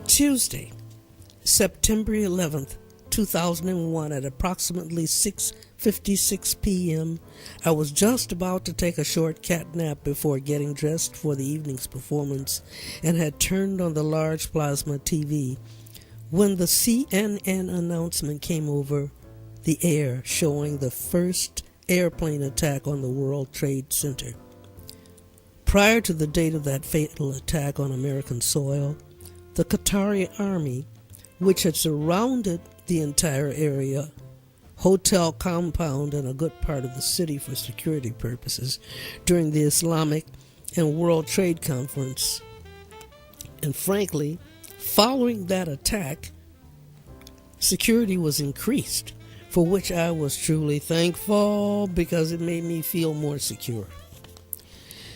Tuesday, September 11th, 2001 at approximately 6:56 p.m. I was just about to take a short cat nap before getting dressed for the evening's performance and had turned on the large plasma TV when the CNN announcement came over the air showing the first airplane attack on the World Trade Center. Prior to the date of that fatal attack on American soil, the Qatari army, which had surrounded the entire area, hotel compound, and a good part of the city for security purposes during the Islamic and World Trade Conference. And frankly, following that attack, security was increased, for which I was truly thankful because it made me feel more secure.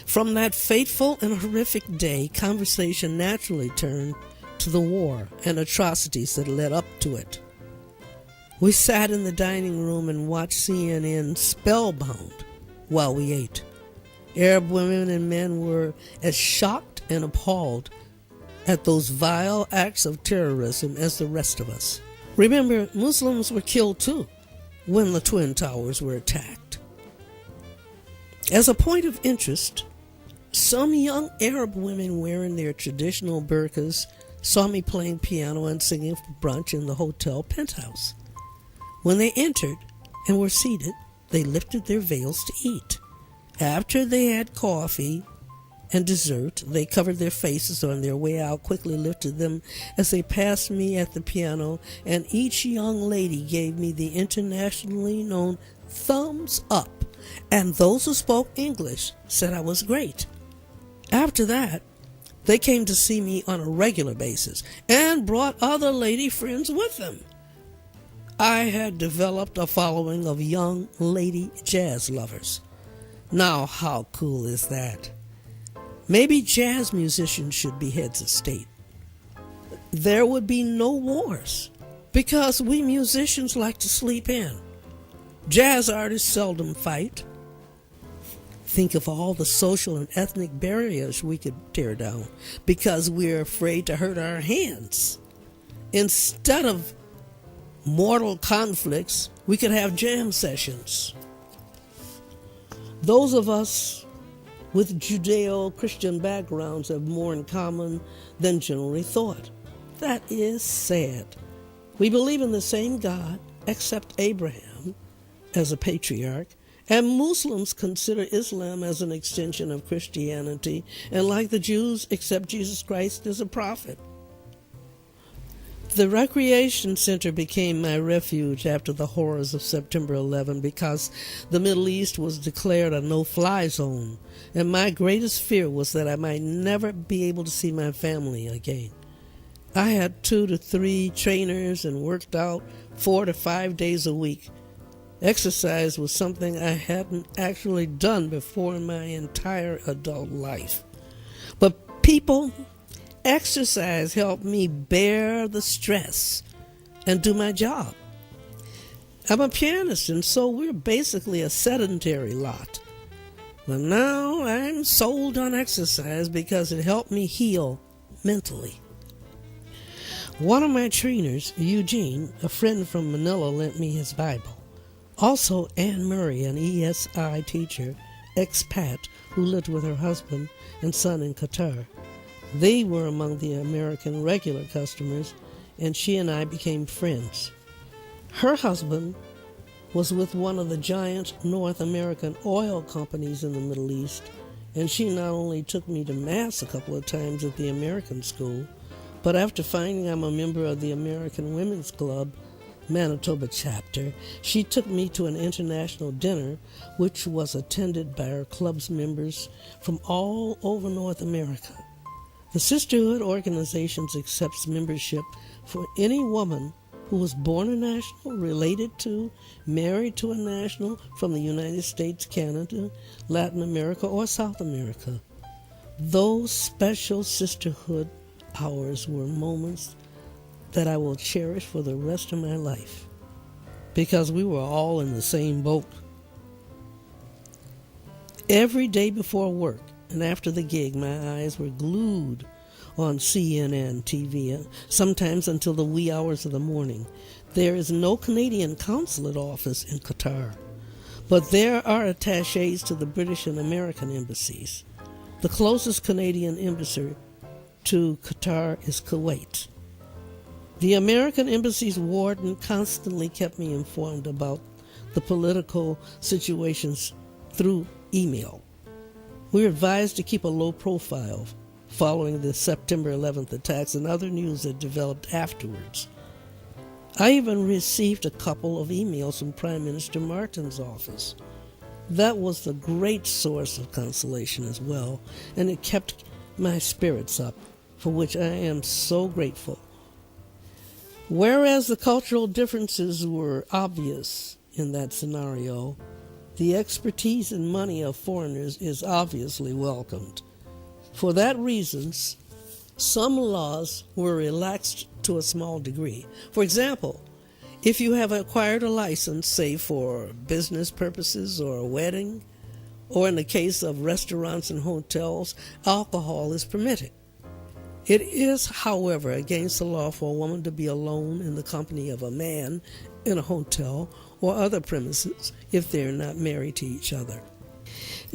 From that fateful and horrific day, conversation naturally turned to the war and atrocities that led up to it. We sat in the dining room and watched CNN spellbound while we ate. Arab women and men were as shocked and appalled at those vile acts of terrorism as the rest of us. Remember, Muslims were killed too when the Twin Towers were attacked. As a point of interest, some young Arab women wearing their traditional burqas saw me playing piano and singing for brunch in the hotel penthouse. When they entered and were seated, they lifted their veils to eat. After they had coffee and dessert, they covered their faces. On their way out, quickly lifted them as they passed me at the piano, and each young lady gave me the internationally known thumbs up, and those who spoke English said I was great. After that, they came to see me on a regular basis and brought other lady friends with them. I had developed a following of young lady jazz lovers. Now, how cool is that? Maybe jazz musicians should be heads of state. There would be no wars because we musicians like to sleep in. Jazz artists seldom fight. Think of all the social and ethnic barriers we could tear down because we're afraid to hurt our hands. Instead of mortal conflicts, we could have jam sessions. Those of us with Judeo-Christian backgrounds have more in common than generally thought. That is sad. We believe in the same God, except Abraham as a patriarch, and Muslims consider Islam as an extension of Christianity, and like the Jews, accept Jesus Christ as a prophet. The recreation center became my refuge after the horrors of September 11 because the Middle East was declared a no-fly zone, and my greatest fear was that I might never be able to see my family again. I had 2 to 3 trainers and worked out 4 to 5 days a week. Exercise was something I hadn't actually done before in my entire adult life. But people, exercise helped me bear the stress and do my job. I'm a pianist, and so we're basically a sedentary lot. But now I'm sold on exercise because it helped me heal mentally. One of my trainers, Eugene, a friend from Manila, lent me his Bible. Also, Anne Murray, an ESI teacher, expat, who lived with her husband and son in Qatar. They were among the American regular customers, and she and I became friends. Her husband was with one of the giant North American oil companies in the Middle East, and she not only took me to Mass a couple of times at the American school, but after finding I'm a member of the American Women's Club, Manitoba chapter, she took me to an international dinner which was attended by our club's members from all over North America. The Sisterhood organizations accepts membership for any woman who was born a national, related to, married to a national from the United States, Canada, Latin America, or South America. Those special sisterhood hours were moments that I will cherish for the rest of my life, because we were all in the same boat. Every day before work and after the gig, my eyes were glued on CNN TV, sometimes until the wee hours of the morning. There is no Canadian consulate office in Qatar, but there are attachés to the British and American embassies. The closest Canadian embassy to Qatar is Kuwait. The American embassy's warden constantly kept me informed about the political situations through email. We were advised to keep a low profile following the September 11th attacks and other news that developed afterwards. I even received a couple of emails from Prime Minister Martin's office. That was a great source of consolation as well, and it kept my spirits up, for which I am so grateful. Whereas the cultural differences were obvious in that scenario, the expertise and money of foreigners is obviously welcomed. For that reason, some laws were relaxed to a small degree. For example, if you have acquired a license, say for business purposes or a wedding, or in the case of restaurants and hotels, alcohol is permitted. It is, however, against the law for a woman to be alone in the company of a man in a hotel or other premises if they are not married to each other.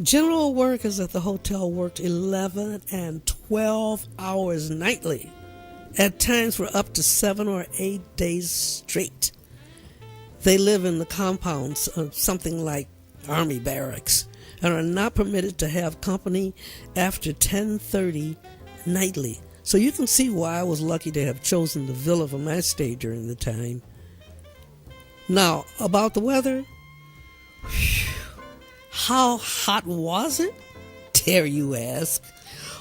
General workers at the hotel worked 11 and 12 hours nightly, at times for up to 7 or 8 days straight. They live in the compounds of something like army barracks and are not permitted to have company after 10:30 nightly. So you can see why I was lucky to have chosen the villa for my stay during the time. Now, about the weather. How hot was it? Dare you ask?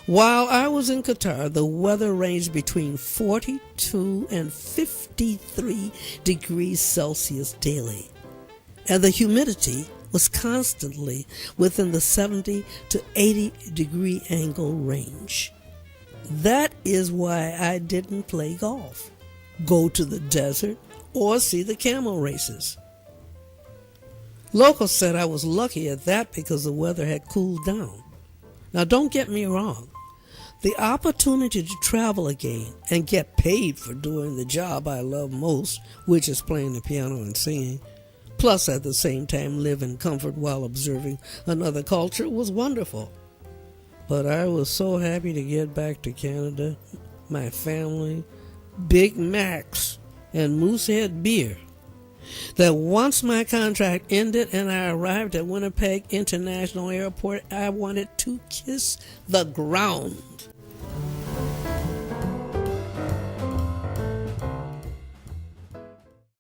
While I was in Qatar, the weather ranged between 42 and 53 degrees Celsius daily, and the humidity was constantly within the 70 to 80 degree angle range. That is why I didn't play golf, go to the desert, or see the camel races. Locals said I was lucky at that because the weather had cooled down. Now, don't get me wrong. The opportunity to travel again and get paid for doing the job I love most, which is playing the piano and singing, plus at the same time live in comfort while observing another culture, was wonderful. But I was so happy to get back to Canada, my family, Big Macs, and Moosehead beer, that once my contract ended and I arrived at Winnipeg International Airport, I wanted to kiss the ground.